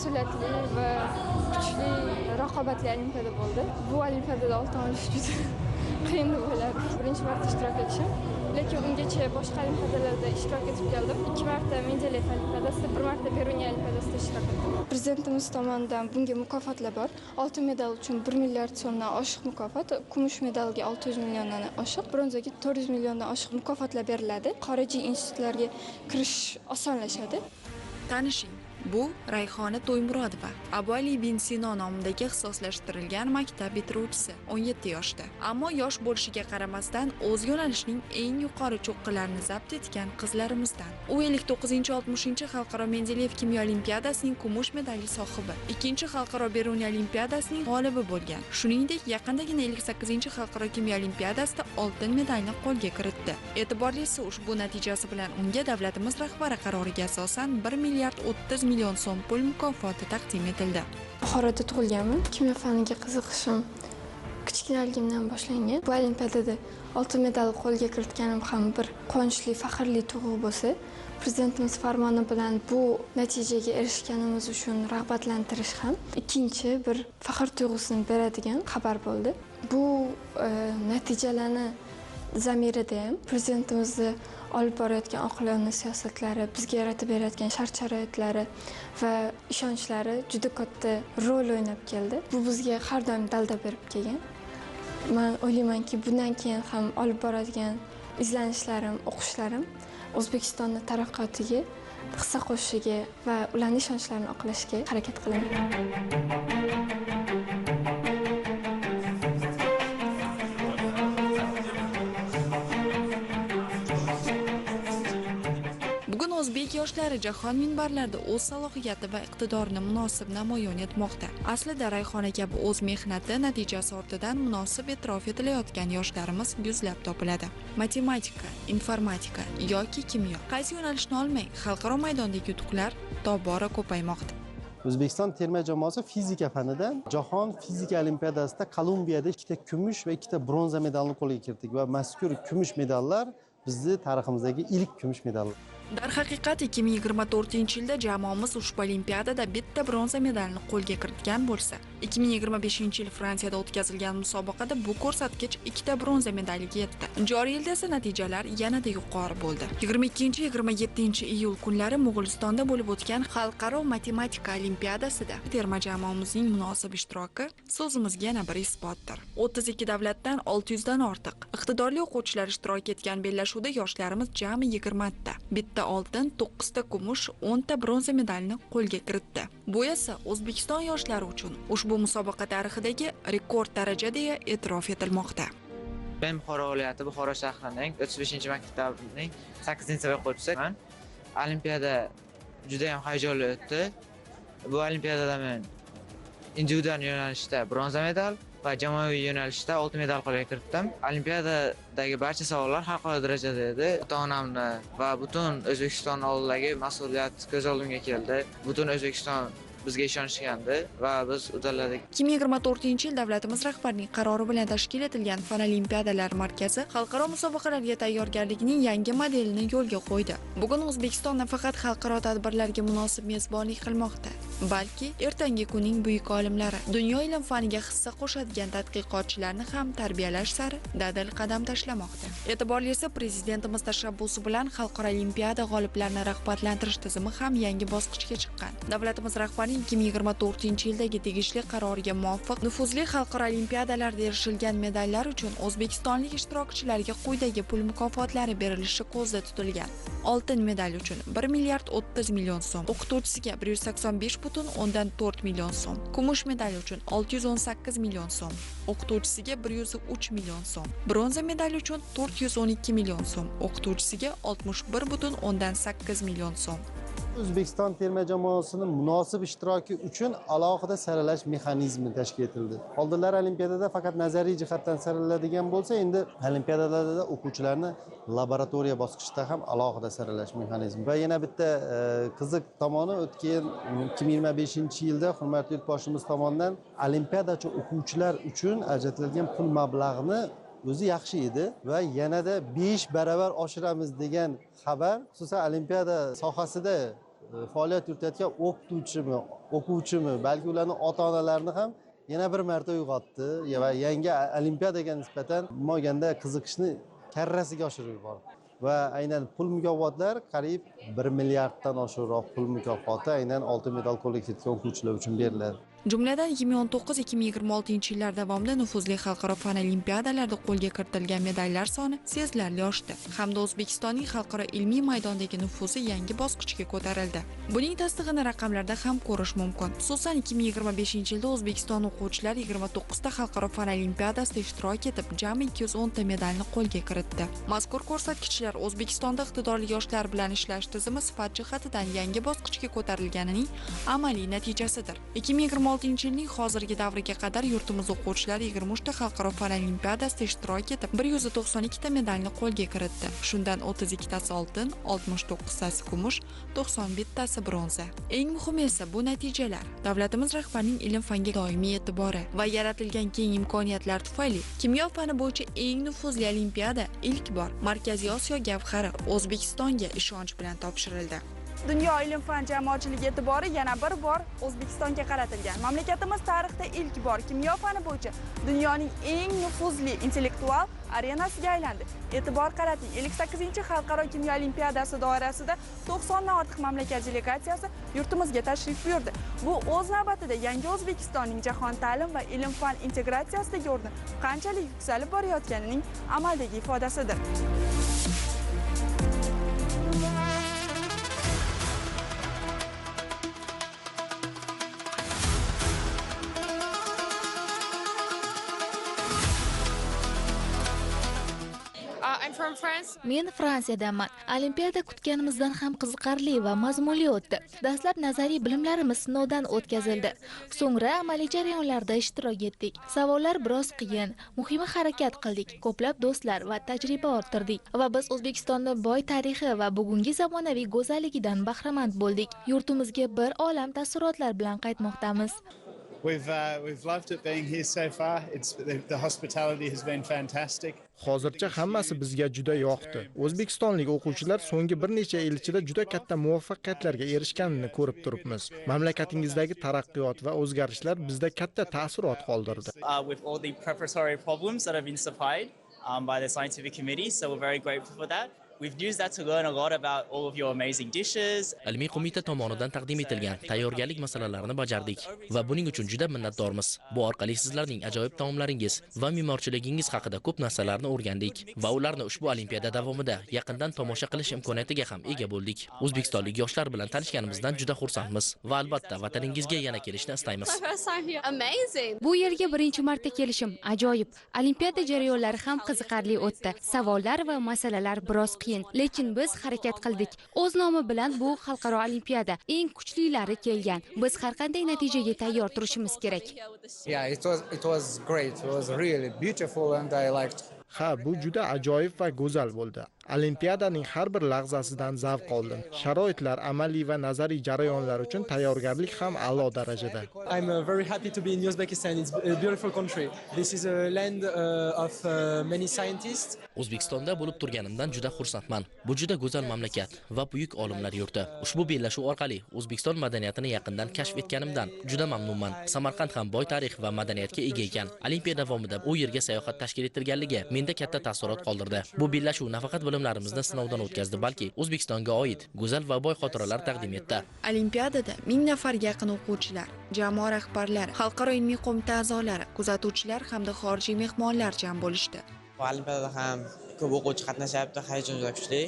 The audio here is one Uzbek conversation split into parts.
mas'uliyatli va kuchli raqobatli olimpiada bo'ldi. Bu olimpiadada oltin olish juda qiyin deb o'yladim. Birinchi marta ishtirok etishim. Lekin ungacha boshqa olimpiadalarda ishtirok etib keldim. 2 marta Mendeleyev olimpiadasida, 1 marta Beruniya olimpiadasida ishtirok etdim. Prezidentimiz tomonidan bunga mukofotlar bor. Oltin medal uchun 1 milliard so'mdan oshiq mukofot, kumush medalga 600 milliondan oshiq, bronzaga 400 milliondan oshiq mukofotlar beriladi. Xorijiy institutlarga kirish osonlashadi. Tanishing, bu Rayhona To'ymurodova, Abu Ali bin Sino nomidagi ixtisoslashtirilgan maktab bitiruvchisi, 17 yoshda. Ammo yosh bo'lishiga qaramasdan o'z yo'nalishining eng yuqori cho'qqalarini zabt etgan qizlarimizdan. U 59-60 xalqaro Mendeleyev kimyo olimpiadasining kumush medali sohibi, 2-xalqaro Beruniya olimpiadasining g'olibi bo'lgan. Shuningdek, yaqindagina 58-xalqaro kimyo olimpiadasida oltin medalni qo'lga kiritdi. E'tiborlisi, ushbu natijasi bilan unga davlatimiz rahbari qaroriga asosan 1 milliard 30 million so'm pul mukofoti taqdim etildi. Buxoroda tug'ilganman. Kimyo faniga qiziqishim kichkinaligimdan boshlangan. Bu olimpiadada oltin medal qo'lga kiritganim ham bir quvonchli, faxrli tuyg'u bo'lsa, prezidentimiz farmoni bilan bu natijaga erishganimiz uchun rag'batlantirish ham ikkinchi bir faxr tuyg'usini beradigan xabar bo'ldi. Bu natijalarni zamirida ham prezidentimizni olib borayotgan oqilona siyosatlari, bizga yaratib berayotgan shart-sharoitlari va ishonchlari juda katta rol o'ynab keldi. Bu bizga har doim dalda berib kelgan. Men o'ylaymanki, bundan keyin ham olib boradigan izlanishlarim, o'qishlarim O'zbekistonni taraqqiyotiga hissa qo'shishiga va ularning ishonchlarini oqlashga harakat qilaman. O'zbek yoshlari jahon minbarlarida o'z salohiyati va iqtidorini munosib namoyon etmoqda. Aslida Rayhona kabi o'z mehnati natijasi ortidan munosib e'tirof etilayotgan yoshlarimiz yuzlab topiladi. Matematika, informatika yoki kimyo, qaysi yo'nalishni olmang, xalqaro maydondagi yutuqlar tobora ko'paymoqda. O'zbekiston terma jamoasi fizika fanidan Jahon fizika olimpiadasida Kolumbiyada 2 kumush va 2 bronza medalni qo'lga kiritdik va mazkur kumush medallar bizning tariximizdagi ilk kumush medallar. Darhaqiqat 2024-yilda jamoamiz ushbu olimpiadada bitta bronza medalni qo'lga kiritgan bo'lsa, 2025-yil Fransiyada o'tkazilgan musobaqada bu ko'rsatkich 2 bronza medaliga yetdi. Joriy yilda esa natijalar yanada yuqori bo'ldi. 22-27-iyul kunlari Mo'g'ulistonda bo'lib o'tgan xalqaro matematika olimpiadasida terma jamoamizning munosib ishtiroki so'zimizga yana bir isbotdir. 32 davlatdan 600 dan ortiq iqtidorli o'quvchilar ishtirok etgan bellashuvda yoshlarimiz jami 20 ta, bitta oltin, 9 ta kumush, 10 ta bronza medalni qo'lga kiritdi. Bu esa O'zbekiston yoshlari uchun ushbu musobaqa tarixidagi rekord darajada e'tirof etilmoqda. Men Buxoro viloyati Buxoro shahrining 35-maktabining 8-sinf o'quvchisiman. Olimpiada juda ham hayajonli o'tdi. Bu olimpiadada men individual yo'nalishda bronza medal va jamoaviy yo'nalishda oltin medal qo'lga kiritdim. Olimpiadadagi barcha savollar xalqaro darajada edi. Ota-onamni va butun O'zbekiston oldidagi mas'uliyat ko'z oldimga keldi. Butun O'zbekiston bizga ishonishgandi va biz uddaladik. 2024-yil davlatimiz rahbarining qarori bilan tashkil etilgan Fan olimpiadalar markazi xalqaro musobaqalarga tayyorgarlikning yangi modelini yo'lga qo'ydi. Bugun O'zbekiston nafaqat xalqaro tadbirlarga munosib mezbonlik qilmoqda, balki ertangi kunning buyuk olimlari, dunyo ilm faniga hissa qo'shadigan tadqiqotchilarni ham tarbiyalash sari dadil qadam tashlamoqda. E'tiborlisi, prezidentimiz tashabbusi bilan xalqaro olimpiada g'oliblarini rag'batlantirish tizimi ham yangi bosqichga chiqqan. Davlatimiz rahbari 2024-yildagi tegishli qaroriga muvofiq nufuzli xalqaro olimpiadalarda erishilgan medallar uchun o'zbekistonlik ishtirokchilarga quyidagi pul mukofotlari berilishi ko'zda tutilgan. Oltin medal uchun 1 milliard 30 million so'm, o'qituvchisiga 185,4 million so'm, kumush medal uchun 618 million so'm, o'qituvchisiga 103 million so'm, bronza medal uchun 412 million so'm, o'qituvchisiga 61,8 million so'm. O'zbekiston terma jamoasining munosib ishtiroki uchun alohida saralash mexanizmi tashkil etildi. Oldinlar olimpiadada faqat nazariy jihatdan saraladigan bo'lsa, endi olimpiadalarda o'quvchilarni laboratoriya bosqichida ham alohida saralash mexanizmi. Va yana bitta qiziq tomoni, o'tgan 2025-yilda hurmatli yurtboshimiz tomonidan olimpiadachi o'quvchilar uchun ajratilgan pul mablag'ini o'zi yaxshi edi va yanada 5 baravar oshiramiz degan xabar, xususan olimpiada sohasida faoliyat yuritayotgan o'qituvchimi, o'quvchimi, balki ularning ota-onalarini ham yana bir marta uyg'otdi va yangi olimpiadaga nisbatan olganda qiziqishni karrasiga oshirib yubordi. Va aynan pul mukofotlar qariyb 1 milliarddan oshiqroq pul mukofoti aynan oltin medal qo'lga kiritgan o'quvchilar uchun beriladi. Jumladan 2019-2026 yillar davomida nufuzli xalqaro fan olimpiadalarida qo'lga kiritilgan medallar soni sezilarli oshdi hamda O'zbekistonning xalqaro ilmiy maydondagi nufuzi yangi bosqichga ko'tarildi. Buning tasdig'ini raqamlarda ham ko'rish mumkin. Xususan 2025-yilda O'zbekiston o'quvchilari 29 ta xalqaro fan olimpiadasida ishtirok etib, jami 210 ta medalni qo'lga kiritdi. Mazkur ko'rsatkichlar O'zbekistonda iqtidorli yoshlar bilan ishlash tizimi sifat jihatidan yangi bosqichga ko'tarilganining amaliy natijasidir. 2026-yilning hozirgi davriga qadar yurtimiz o'quvchilari 23 ta xalqaro fan olimpiadasida ishtirok etib, 192 ta medalni qo'lga kiritdi. Shundan 32 tasi oltin, 69 tasi kumush, 91 tasi bronza. Eng muhimi esa bu natijalar davlatimiz rahbarining ilm-fanga doimiy e'tibori va yaratilgan keng imkoniyatlar tufayli kimyo fani bo'yicha eng nufuzli olimpiada ilk bor Markaziy Osiyo gavhari O'zbekistonga ishonch bilan topshirildi. Dunyo ilm-fan jamoatchiligi e'tibori yana bir bor O'zbekistonga qaratilgan. Mamlakatimiz tarixda ilk bor kimyo fani bo'yicha dunyoning eng nufuzli intellektual arenasiga aylandi. E'tibor qarating, 58-xalqaro kimyo olimpiadasi doirasida 90 dan ortiq mamlakat delegatsiyasi yurtimizga tashrif buyurdi. Bu o'z navbatida yangi O'zbekistonning jahon ta'lim va ilm-fan integratsiyasidagi o'rni qanchalik yuksalib borayotganining amaldagi ifodasidir. Men Fransiyadanman. Olimpiada kutganimizdan ham qiziqarli va mazmunli o'tdi. Dastlab nazariy bilimlarimiz sinovdan o'tkazildi. So'ngra amaliy jarayonlarda ishtirok etdik. Savollar biroz qiyin, muhimi harakat qildik. Ko'plab do'stlar va tajriba orttirdik va biz O'zbekistonning boy tarixi va bugungi zamonaviy go'zalligidan bahramand bo'ldik. Yurtimizga bir olam taassurotlar bilan qaytmoqdamiz. We've loved it being here so far. The hospitality has been fantastic. Hozircha hammasi bizga juda yoqdi. O'zbekistonlik o'quvchilar so'nggi bir necha yil ichida juda katta muvaffaqiyatlarga erishganini ko'rib turibmiz. Mamlakatingizdagi taraqqiyot va o'zgarishlar bizda katta ta'sirot qoldirdi. With all the preparatory problems that have been supplied by the scientific committee, so we're very grateful for that. We've used that to learn a lot about all of your amazing dishes. Ilmiy qo'mita tomonidan taqdim etilgan tayyorgarlik masalalarini bajardik va buning uchun juda minnatdormiz. Bu orqali sizlarning ajoyib taomlaringiz va me'morchiligingiz haqida ko'p narsalarni o'rgandik va ularni ushbu olimpiada davomida yaqindan tomosha qilish imkoniyatiga ham ega bo'ldik. O'zbekistonlik yoshlar bilan tanishganimizdan juda xursandmiz va albatta vataningizga yana kelishni istaymiz. Bu yerga birinchi marta kelishim ajoyib. Olimpiada jarayonlari ham qiziqarli o'tdi. Savollar va masalalar biroz qiyin, lekin biz harakat qildik. O'z nomi bilan bu xalqaro olimpiada eng kuchlilari kelgan. Biz har qanday natijaga tayyor turishimiz kerak. It was great. It was really beautiful and I liked. Ha, bu juda ajoyib va go'zal bo'ldi. Olimpiadaning har bir lahzasidan zavq oldim. Sharoitlar, amaliy va nazariy jarayonlar uchun tayyorgarlik ham a'lo darajada. I'm very happy to be in Uzbekistan. It's a beautiful country. This is a land of many scientists. O'zbekistonda bo'lib turganimdan juda xursandman. Bu juda go'zal mamlakat va buyuk olimlar yurti. Ushbu bellashuv orqali O'zbekiston madaniyatini yaqindan kashf etganimdan juda mamnunman. Samarqand ham boy tarix va madaniyatga ega ekan. Olimpiada davomida u yerga sayohat tashkil etilganligi menda katta taassurot qoldirdi. Bu bellashuv nafaqat bilimlarimizni sinovdan o'tkazdi, balki O'zbekistonga oid go'zal va boy xotiralar taqdim etdi. Olimpiadada 1000 nafarga yaqin o'quvchilar, jamoa rahbarlari, xalqaro ilmiy qo'mita a'zolari, kuzatuvchilar hamda xorijiy mehmonlar jam bo'lishdi. Olimpiadada ham ko'p o'quvchi qatnashyapti, hayajon juda kuchli.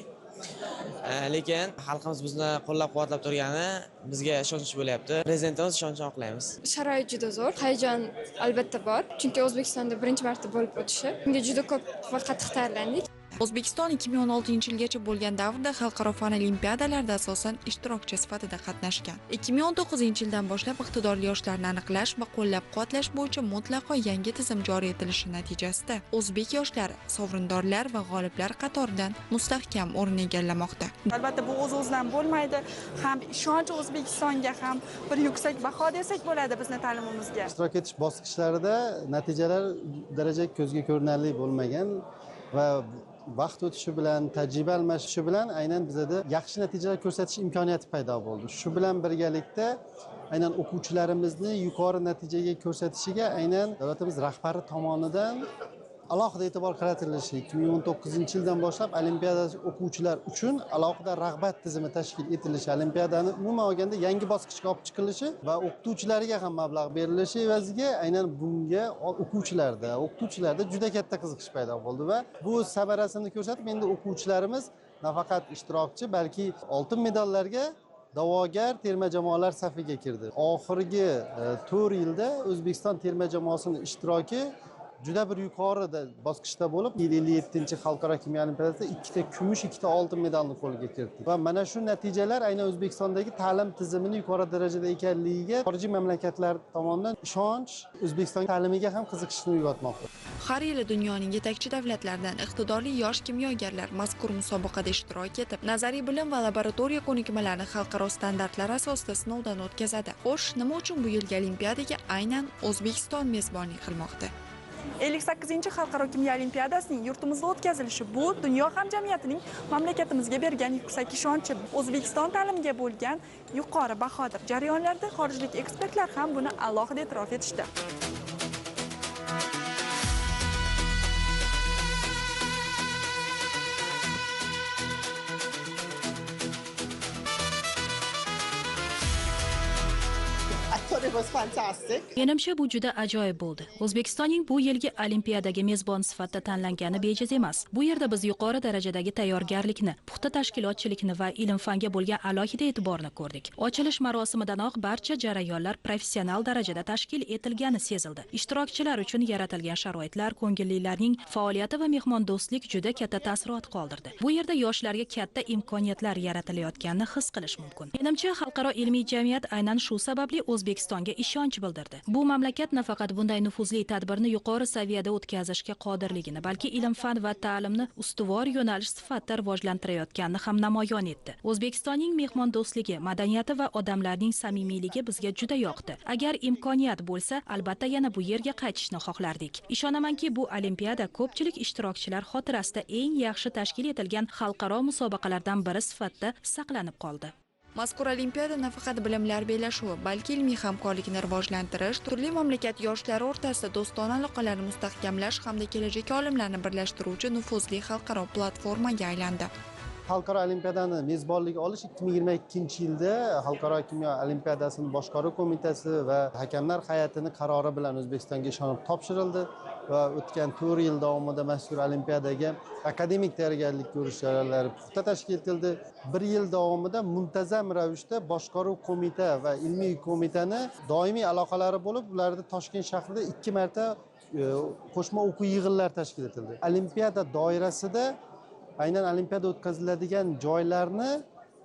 Lekin xalqimiz bizni qo'llab-quvvatlab turgani bizga ishonch bo'lyapti. Prezidentimiz ishonchini oqlaymiz. Sharoit juda zo'r, hayajon albatta bor, chunki O'zbekistonda birinchi marta bo'lib o'tishi. Bunga juda ko'p va qattiq tayyorlandik. O'zbekiston 2016-yilgacha bo'lgan davrda xalqaro fan olimpiadalarida asosan ishtirokchi sifatida qatnashgan. 2019-yildan boshlab iqtidorli yoshlarni aniqlash va qo'llab-quvvatlash bo'yicha mutlaqo yangi tizim joriy etilishi natijasida o'zbek yoshlari sovrindorlar va g'oliblar qatoridan mustahkam o'rin egallamoqda. Albatta bu o'z-o'zidan bo'lmaydi. Ham ishonch O'zbekistonga ham bir yuksak baho desak bo'ladi bizni ta'limimizga. Ishtirok etish bosqichlarida natijalar daraja ko'zga ko'rinarli bo'lmagan va vaqt o'tishi bilan, tajriba almashishi bilan aynan bizada yaxshi natijalar ko'rsatish imkoniyati paydo bo'ldi. Shu bilan birgalikda aynan o'quvchilarimizni yuqori natijaga ko'rsatishiga aynan davlatimiz rahbari tomonidan alohida e'tibor qaratilishi, 2019-yildan boshlab olimpiada o'quvchilar uchun alohida rag'bat tizimi tashkil etilishi, olimpiadani umuman olganda yangi bosqichga olib chiqilishi va o'qituvchilarga ham mablag' berilishi evaziga aynan bunga o'qituvchilarda juda katta qiziqish paydo bo'ldi va bu samarasini ko'rsatib, endi o'quvchilarimiz nafaqat ishtirokchi, balki oltin medallarga da'vogar terma jamoalar safiga kirdi. Oxirgi 4 yilda O'zbekiston terma jamoasining ishtiroki juda bir yuqori bosqichda bo'lib, 57-xalqaro kimyo olimpiadasida 2 ta kumush, 2 ta oltin medalni qo'lga kiritdi. Va mana shu natijalar aynan O'zbekistondagi ta'lim tizimini yuqori darajada ekanligiga xorijiy mamlakatlar tomonidan ishonch, O'zbekiston ta'limiga ham qiziqishni uyg'otmoqda. Har yili dunyoning yetakchi davlatlaridan iqtidorli yosh kimyogarlar mazkur musobaqada ishtirok etib, nazariy bilim va laboratoriya ko'nikmalarini xalqaro standartlar asosida sinovdan o'tkazadi. Xo'sh, nima uchun bu yilgi olimpiadaga aynan O'zbekiston mezbonlik qilmoqda? 58-xalqaro kimyo olimpiadasining yurtimizda o'tkazilishi bu dunyo hamjamiyatining mamlakatimizga bergan yuksak ishonchi. O'zbekiston ta'limiga bo'lgan yuqori bahodir jarayonlarda xorijlik ekspertlar ham buni alohida e'tirof etishdi. Menimcha bu juda ajoyib bo'ldi. O'zbekistonning bu yilgi olimpiadaga mezbon sifatida tanlangani bejiz emas. Bu yerda biz yuqori darajadagi tayyorgarlikni, puxta tashkilotchilikni va ilm-fanga bo'lgan alohida e'tiborni ko'rdik. Ochilish marosimidanoq barcha jarayonlar professional darajada tashkil etilgani sezildi. Ishtirokchilar uchun yaratilgan sharoitlar, ko'ngillilarning faoliyati va mehmondo'stlik juda katta taassurot qoldirdi. Bu yerda yoshlarga katta imkoniyatlar yaratilayotganini his qilish mumkin. Menimcha xalqaro ilmiy jamiyat aynan shu sababli O'zbekistonga ishonch bildirdi. Bu mamlakat nafaqat bunday nufuzli tadbirni yuqori saviyada o'tkazishga qodirligini, balki ilm-fan va ta'limni ustuvor yo'nalish sifatida rivojlantirayotganini ham namoyon etdi. O'zbekistonning mehmondo'stligi, madaniyati va odamlarning samimiyligi bizga juda yoqdi. Agar imkoniyat bo'lsa, albatta yana bu yerga qaytishni xohlardik. Ishonamanki, bu olimpiada ko'pchilik ishtirokchilar xotirasida eng yaxshi tashkil etilgan xalqaro musobaqalardan biri sifatida saqlanib qoldi. Mazkur olimpiada nafaqat bilimlar bellashuvi, balki ilmiy hamkorlikni rivojlantirish, turli mamlakat yoshlari o'rtasida do'stona aloqalarni mustahkamlash hamda kelajak olimlarni birlashtiruvchi nufuzli xalqaro platformaga aylandi. Xalqaro olimpiadani mezbonlik olish 2022-yilda Xalqaro kimyo olimpiadasini boshqaruv qo'mitasi va hakamlar hay'atining qarori bilan O'zbekistonga ishonib topshirildi va o'tgan 4 yil davomida mazkur olimpiadaga akademik tayyorgarlik ko'rish jarayonlari puxta tashkil etildi. 1 yil davomida muntazam ravishda boshqaruv qo'mita va ilmiy qo'mitani doimiy aloqalari bo'lib, ularda Toshkent shahrida 2 marta qo'shma o'quv yig'inlari tashkil etildi. Olimpiada doirasida aynan olimpiada o'tkaziladigan joylarni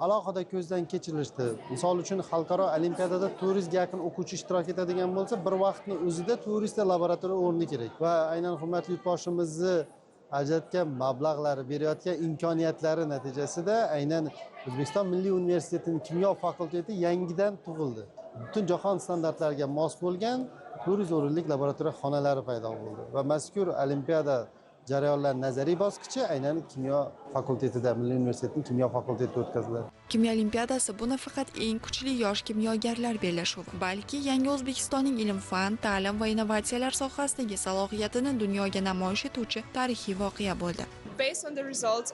alohida ko'zdan kechirishdi. Misol uchun xalqaro olimpiadada 400 ga yaqin o'quvchi ishtirok etadigan bo'lsa, bir vaqtning o'zida 400 ta laboratoriya o'rni kerak. Va aynan hurmatli yurtboshimizni ajratgan mablag'lari, berayotgan imkoniyatlari natijasida aynan O'zbekiston Milliy universitetining kimyo fakulteti yangidan tug'ildi. Butun jahon standartlariga mos bo'lgan 400 o'rinlik laboratoriya xonalari paydo bo'ldi va mazkur olimpiada jarayonlar nazariy bosqichi aynan kimyo fakultetida, Milliy universitetning kimyo fakultetida o'tkaziladi. Kimyo olimpiadasi bu nafaqat eng kuchli yosh kimyogarlar bellashuvi, balki yangi O'zbekistonning ilm-fan, ta'lim va innovatsiyalar sohasidagi salohiyatini dunyoga namoyish etuvchi tarixiy voqea bo'ldi. Based on the results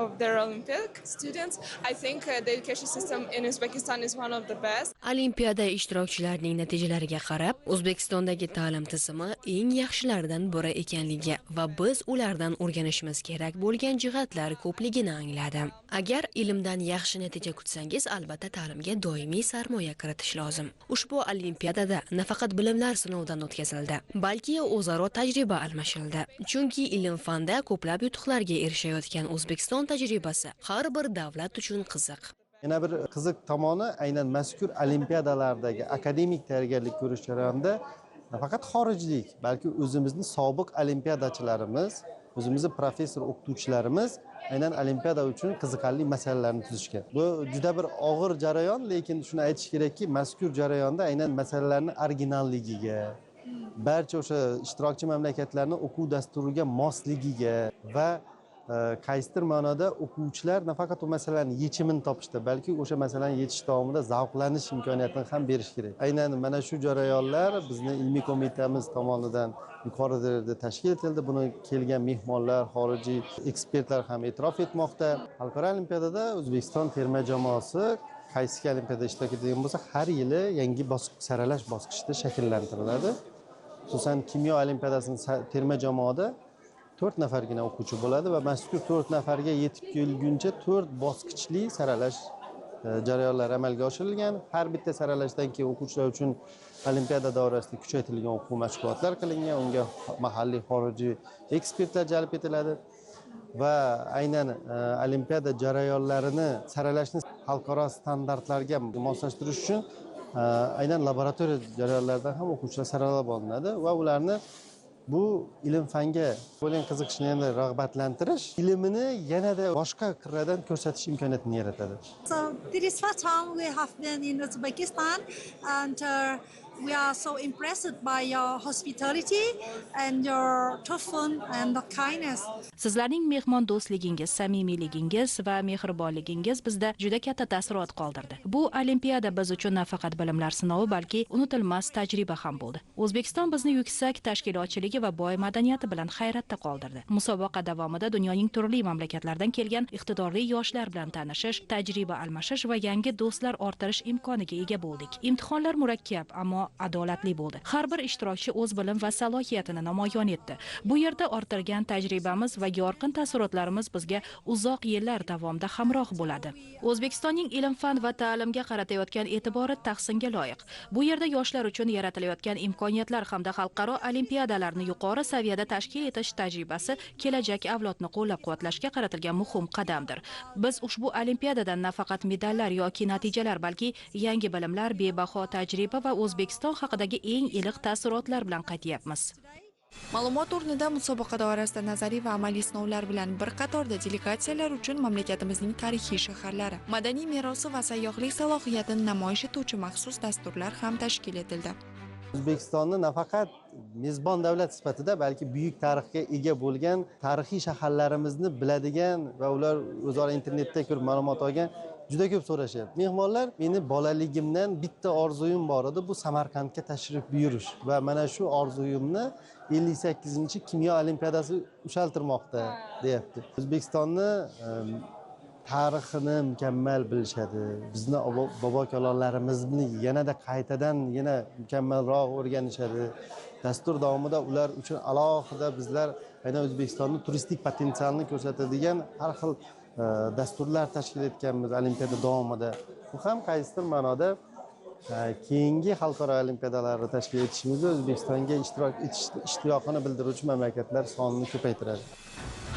of their Olympic students, I think the education system in Uzbekistan is one of the best. Olimpiada ishtirokchilarining natijalariga qarab, O'zbekistondagi ta'lim tizimi eng yaxshilaridan biri ekanligi va biz ulardan o'rganishimiz kerak bo'lgan jihatlar ko'pligini angladim. Agar ilmdan yaxshi natija kutsangiz, albatta ta'limga doimiy sarmoya kiritish lozim. Ushbu olimpiadada nafaqat bilimlar sinovdan o'tkazildi, balki o'zaro tajriba almashildi. Chunki ilm-fanda ko'plab yutuqlarga erishayotgan O'zbekiston tajribasi har bir davlat uchun qiziq. Yana bir qiziq tomoni aynan mazkur olimpiadalardagi akademik tayyorgarlik ko'rish jarayonida nafaqat xorijlik, balki o'zimizning sobiq olimpiadachilarimiz, o'zimizning professor o'qituvchilarimiz aynan olimpiada uchun qiziqarli masalalarni tuzishgan. Bu juda bir og'ir jarayon, lekin shuni aytish kerakki, mazkur jarayonda aynan masalalarning originalligiga, barcha o'sha ishtirokchi mamlakatlarning o'quv dasturiga mosligiga va qaysidir ma'noda o'quvchilar nafaqat u masalani yechimini topishda, balki o'sha masalani yechish davomida zavqlanish imkoniyatini ham berish kerak. Aynan mana shu jarayonlar bizni ilmiy qo'mitamiz tomonidan yuqori darajada tashkil etildi. Buni kelgan mehmonlar, xorijiy ekspertlar ham e'tirof etmoqda. Xalqaro olimpiadada O'zbekiston terma jamoasi qaysi olimpiadada ishtirok etadigan bo'lsa, har yili yangi saralash bosqichida shakllantiriladi. Xususan, kimyo olimpiadasining terma jamoada 4 nafargina o'quvchi bo'ladi va mazkur 4 nafarga yetib kelguncha 4 bosqichli saralash jarayonlari amalga oshirilgan. Har bitta saralashdan keyin o'quvchilar uchun olimpiada davrasida kuchaytirilgan o'quv mashg'ulotlar qilingan. Unga mahalliy, xorijiy ekspertlar jalb etiladi va aynan olimpiada jarayonlarini saralashni xalqaro standartlarga moslashtirish uchun aynan laboratoriya jarayonlaridan ham o'quvchilar saralab olinadi va ularni bu ilm-fanga bo'lgan qiziqishni yana rag'batlantirish, ilmini yanada boshqa qirradan ko'rsatish imkoniyatini yaratadi. So this is first time we have been in Uzbekistan and we are so impressed by your hospitality and your toughness and the kindness. Sizlarning mehmondo'stligingiz, samimiyligingiz va mehribonligingiz bizda juda katta taassurot qoldirdi. Bu olimpiada biz uchun nafaqat bilimlar sinovi, balki unutilmas tajriba ham bo'ldi. O'zbekiston bizni yuksak tashkilotchiligi va boy madaniyati bilan hayratda qoldirdi. Musobaqa davomida dunyoning turli mamlakatlaridan kelgan iqtidorli yoshlar bilan tanishish, tajriba almashish va yangi do'stlar orttirish imkoniga ega bo'ldik. Imtihonlar murakkab, ammo adolatli bo'ldi. Har bir ishtirokchi o'z bilim va salohiyatini namoyon etdi. Bu yerda orttirgan tajribamiz va yorqin taassurotlarimiz bizga uzoq yillar davomida hamroh bo'ladi. O'zbekistonning ilm-fan va ta'limga qaratayotgan e'tibori tahsinga loyiq. Bu yerda yoshlar uchun yaratilayotgan imkoniyatlar hamda xalqaro olimpiadalarni yuqori saviyada tashkil etish tajribasi kelajak avlodni qo'llab-quvvatlashga qaratilgan muhim qadamdir. Biz ushbu olimpiadadan nafaqat medallar yoki natijalar, balki yangi bilimlar, bebaho tajriba va O'zbekiston haqidagi eng iliq taassurotlar bilan qaytyapmiz. Ma'lumot o'rnida musobaqa doirasida nazariy va amaliy sinovlar bilan bir qatorda delegatsiyalar uchun mamlakatimizning tarixiy shaharlari, madaniy merosi va sayyohlik salohiyatini namoyish etuvchi maxsus dasturlar ham tashkil etildi. O'zbekistonni nafaqat mezbon davlat sifatida, balki buyuk tarixga ega bo'lgan tarixiy shaharlarimizni biladigan va ular o'zaro internetda ko'rib ma'lumot olgan juda ko'p so'rashyapti. Mehmonlar, meni bolaligimdan bitta orzuyim bor edi, bu Samarqandga tashrif buyurish va mana shu orzuyimni 58-kimyo olimpiadasi ushaltirmoqda, deyapti. O'zbekistonni tarixini mukammal bilishadi. Bizni bobo-kalonlarimizni yanada qaytadan yana mukammalroq o'rganishadi. Dastur davomida ular uchun alohida bizlar aynan O'zbekistonning turistik potensialini ko'rsatadigan har xil dasturlar tashkil etganmiz olimpiada davomida. Bu ham qaysidir ma'noda keyingi xalqaro olimpiadalarni tashkil etishimizda O'zbekistonga ishtirok etish ishtiyoqini bildiruvchi mamlakatlar sonini ko'paytiradi.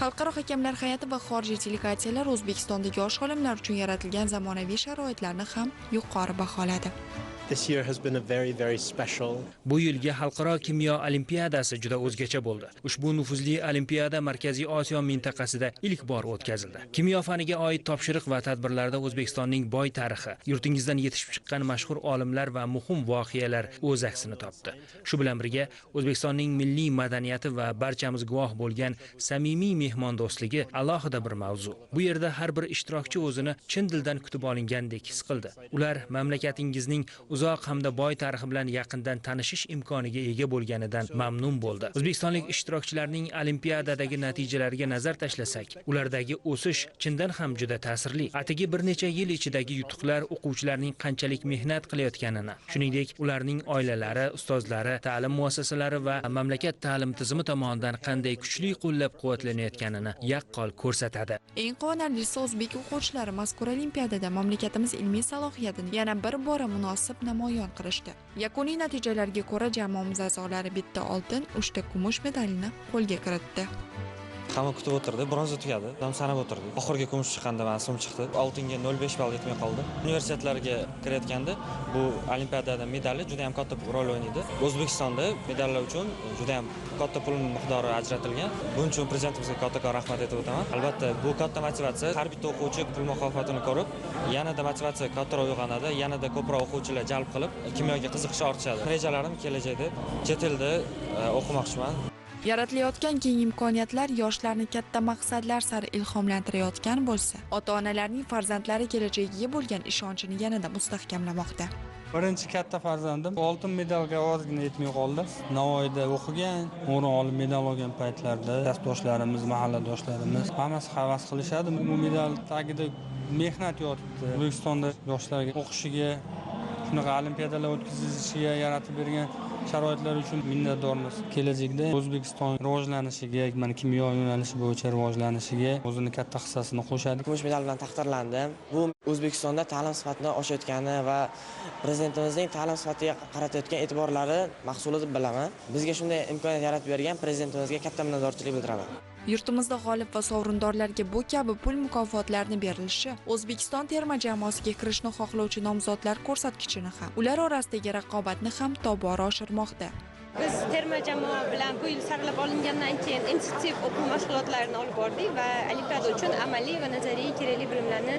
Xalqaro hakamlar hay'ati va xorijiy delegatsiyalar O'zbekistondagi yosh olimlar uchun yaratilgan zamonaviy sharoitlarni ham yuqori baholadi. This year has been a very, very special. Bu yilgi xalqaro kimyo olimpiadasi juda o'zgacha bo'ldi. Ushbu nufuzli olimpiada Markaziy Osiyo mintaqasida ilk bor o'tkazildi. Kimyo faniga oid topshiriq va tadbirlarda O'zbekistonning boy tarixi, yurtingizdan yetishib chiqqan mashhur olimlar va muhim voqealar o'z aksini topdi. Shu bilan birga O'zbekistonning milliy madaniyati va barchamiz guvoh bo'lgan samimiy mehmondo'stligi alohida bir mavzu. Bu yerda har bir ishtirokchi o'zini chin dildan kutib olingandek his qildi. Ular mamlakatingizning uzoq hamda boy tarixi bilan yaqindan tanishish imkoniga ega bo'lganidan mamnun bo'ldi. O'zbekistonlik ishtirokchilarning olimpiadadagi natijalariga nazar tashlasak, ulardagi o'sish chindan ham juda ta'sirli. Atigi bir necha yil ichidagi yutuqlar o'quvchilarning qanchalik mehnat qilayotganini, shuningdek ularning oilalari, ustozlari, ta'lim muassasalari va mamlakat ta'lim tizimi tomonidan qanday kuchli qo'llab-quvvatlanayotganini yaqqol ko'rsatadi. Eng quvonarlisi, o'zbek o'quvchilari mazkur olimpiadada mamlakatimiz ilmiy salohiyatini yana bir bora munosib namoyon qilishdi. Yakuniy natijalarga ko'ra jamoamiz a'zolari bitta oltin, 3 ta kumush medalni qo'lga kiritdi. Hamma kutib o'tirdi, bronza tugadi, dam sanab o'tirdi. Oxirgi kumush chiqqanda mana sum chiqdi. Oltinga 0.5 ball yetmay qoldi. Universitetlarga kirayotganda bu olimpiadada medali juda ham katta rol o'ynaydi. O'zbekistonda medallar uchun juda ham katta pul miqdori ajratilgan. Buning uchun prezidentimizga kattakon rahmat aytib o'taman. Albatta, bu katta motivatsiya. Har bitta o'quvchi pul mukofatini ko'rib, yanada motivatsiya kattaroq uyg'onadi, yanada ko'proq o'quvchilar jalb qilib, kimyoga qiziqishi ortishadi. Rejalarim kelajakda chet elda o'qimoqchiman. Yaratilayotgan keng imkoniyatlar yoshlarni katta maqsadlar sari ilhomlantirayotgan bo'lsa, ota-onalarning farzandlari kelajagiga bo'lgan ishonchini yanada mustahkamlamoqda. Birinchi katta farzandim oltin medalga ozgina yetmay qoldi. Navoiyda o'qigan, o'rin olib medal olgan paytlarda kasbdoshlarimiz, mahalladoshlarimiz hammasi havas qilishadi. Bu medal tagida mehnat yotibdi. O'zbekistonda yoshlarga o'qishiga, shunaqa olimpiadalar o'tkazishiga yaratib bergan sharoitlar uchun minnatdormiz. Kelajakda O'zbekiston rivojlanishiga, mana kimyo yo'nalishi bo'yicha rivojlanishiga o'zini katta hissasini qo'shadi. Kumush medal bilan taqdirlandim. Bu O'zbekistonda ta'lim sifatini oshayotgani va prezidentimizning ta'lim sifatiga qaratayotgan e'tiborlari mahsuli deb bilaman. Bizga shunday imkoniyat yaratib bergan prezidentimizga katta minnatdorchilik bildiraman. Yurtimizda g'olib va sovrindorlarga bu kabi pul mukofotlarni berilishi O'zbekiston terma jamoasiga kirishni xohlovchi nomzodlar ko'rsatkichini ham, ular orasidagi raqobatni ham tobora oshirmoqda. Biz terma jamoa bilan bu yil saralab olingandan keyin intensiv o'quv mashg'ulotlarini olib bordik va olimpiada uchun amaliy va nazariy kerakli bilimlarni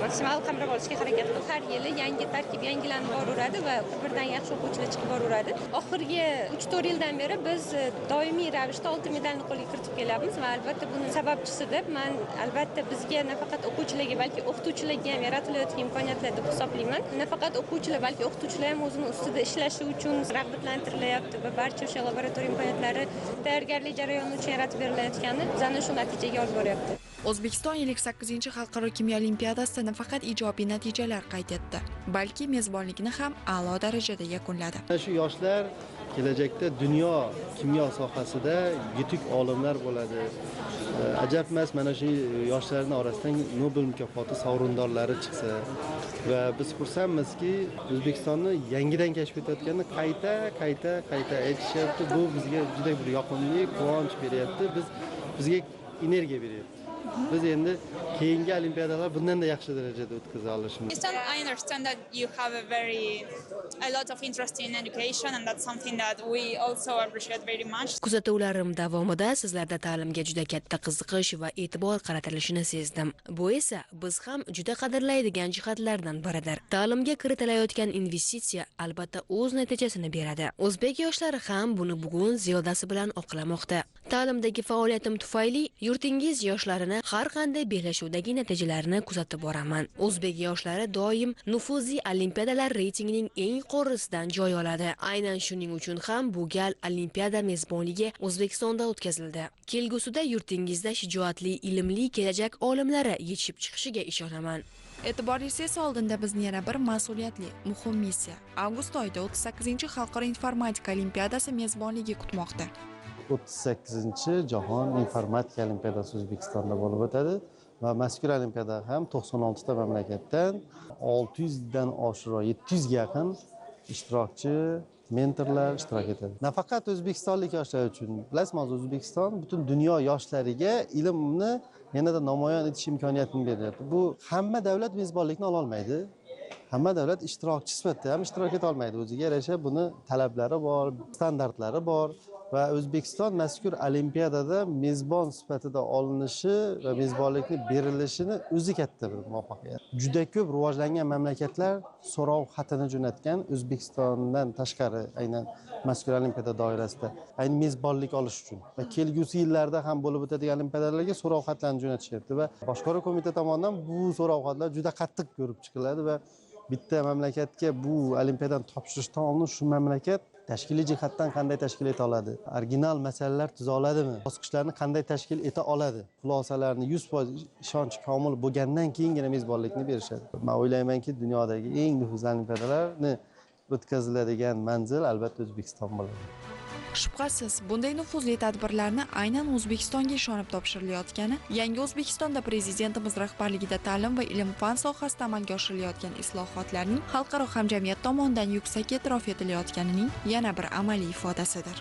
maksimal qamrab olishga harakat qildik. Har yili yangi tarkib yangilanib boraveradi va birdan yaxshi o'quvchilar chiqib boraveradi. Oxirgi 3-4 yildan beri biz doimiy ravishda oltin medalni qo'lga kiritib kelyapmiz va albatta buning sababchisi deb men albatta bizga nafaqat o'quvchilarga, balki o'qituvchilarga ham yaratilayotgan imkoniyatlar deb hisoblayman. Nafaqat o'quvchilar, balki o'qituvchilar ham o'zini ustida ishlashi uchun rag'batlantirilyapti va barcha o'sha laboratoriya imkoniyatlari tayyorgarlik jarayoni uchun yaratib berilayotgani bizani shu natijaga olib boryapti. O'zbekiston 58 xalqaro kimyo olimpiadasida nafaqat ijobiy natijalar qayd etdi, balki mezbonlikni ham a'lo darajada yakunladi. Shu yoshlar kelajakda dunyo kimyo sohasida yetuk olimlar bo'ladi. Ajab emas, mana shu yoshlarning orasidan Nobel mukofoti sovrindorlari chiqsa va biz xursandmizki, O'zbekistonni yangidan kashf etayotganini qayta aytishyapti. Bu bizga juda bir yoqimli quvonch beryapti. Bizga energiya beryapti. Biz endi keyingi olimpiadalar bundan da yaxshi darajada o'tkaza olishimiz. I understand that you have a lot of interest in education and that's something that we also appreciate very much. Kuzatuvlarim davomida sizlarda ta'limga juda katta qiziqish va e'tibor qaratilishini sezdim. Bu esa biz ham juda qadrlaydigan jihatlardan biridir. Ta'limga kiritilayotgan investitsiya albatta o'z natijasini beradi. O'zbek yoshlari ham buni bugun ziyodasi bilan oqlamoqda. Ta'limdagi faoliyatim tufayli yurtingiz yoshlarini har qanday bellashuvdagi natijalarini kuzatib boraman. O'zbek yoshlari doim nufuzli olimpiadalar reytingining eng yuqorisidan joy oladi. Aynan shuning uchun ham bu gal olimpiada mezbonligi O'zbekistonda o'tkazildi. Kelgusida yurtingizda shijoatli, ilmli kelajak olimlari yetishib chiqishiga ishonaman. E'tiborlisi esa oldinda bizni yana bir mas'uliyatli, muhim missiya. Avgust oyida 38 xalqaro informatika olimpiadasi mezbonligi kutmoqda. 38-jahon informatika olimpiadasi O'zbekistonda bo'lib o'tadi va mazkur olimpiada ham 96 ta mamlakatdan 600 dan oshiq 700 ga yaqin ishtirokchi, mentorlar ishtirok etadi. Nafaqat o'zbekistonlik yoshlar uchun, bilasizmi, O'zbekiston butun dunyo yoshlariga ilmni yanada namoyon etish imkoniyatini beryapti. Bu hamma davlat mezbonlikni ola olmaydi. Hamma davlat ishtirokchi sifatida ham ishtirok eta olmaydi. O'ziga yarasha buni talablari bor, standartlari bor. Va O'zbekiston mazkur olimpiadada mezbon sifatida olinishi va mezbonlikni berilishini o'zi katta bir muvaffaqiyat. Juda ko'p rivojlangan mamlakatlar so'rov xatini jo'natgan O'zbekistondan tashqari, aynan mazkur olimpiada doirasida, ayni mezbonlik olish uchun. Va kelgusi yillarda ham bo'lib o'tadigan olimpiadalarga so'rov xatlarni jo'natishyapti va boshqaruv qo'mita tomonidan bu so'rov xatlar juda qattiq ko'rib chiqiladi va bitta mamlakatga bu olimpiadani topshirishdan oldin shu mamlakat tashkiliy jihatdan qanday tashkil eta oladi? Original masalalar tuza oladimi? Bosqichlarni qanday tashkil eta oladi? Xulosalarni 100% ishonch komil bo'lgandan keyingina mezbonlikni berishadi. Men o'ylaymanki, dunyodagi eng nufuzli olimpiadalarni o'tkaziladigan manzil albatta O'zbekiston bo'ladi. Shubhasiz, bunday nufuzli tadbirlarni aynan O'zbekistonga ishonib topshirilayotgani, yangi O'zbekistonda prezidentimiz rahbarligida ta'lim va ilm-fan sohasida amalga oshirilayotgan islohotlarning xalqaro hamjamiyat tomonidan yuksak e'tirof etilayotganining yana bir amaliy ifodasidir.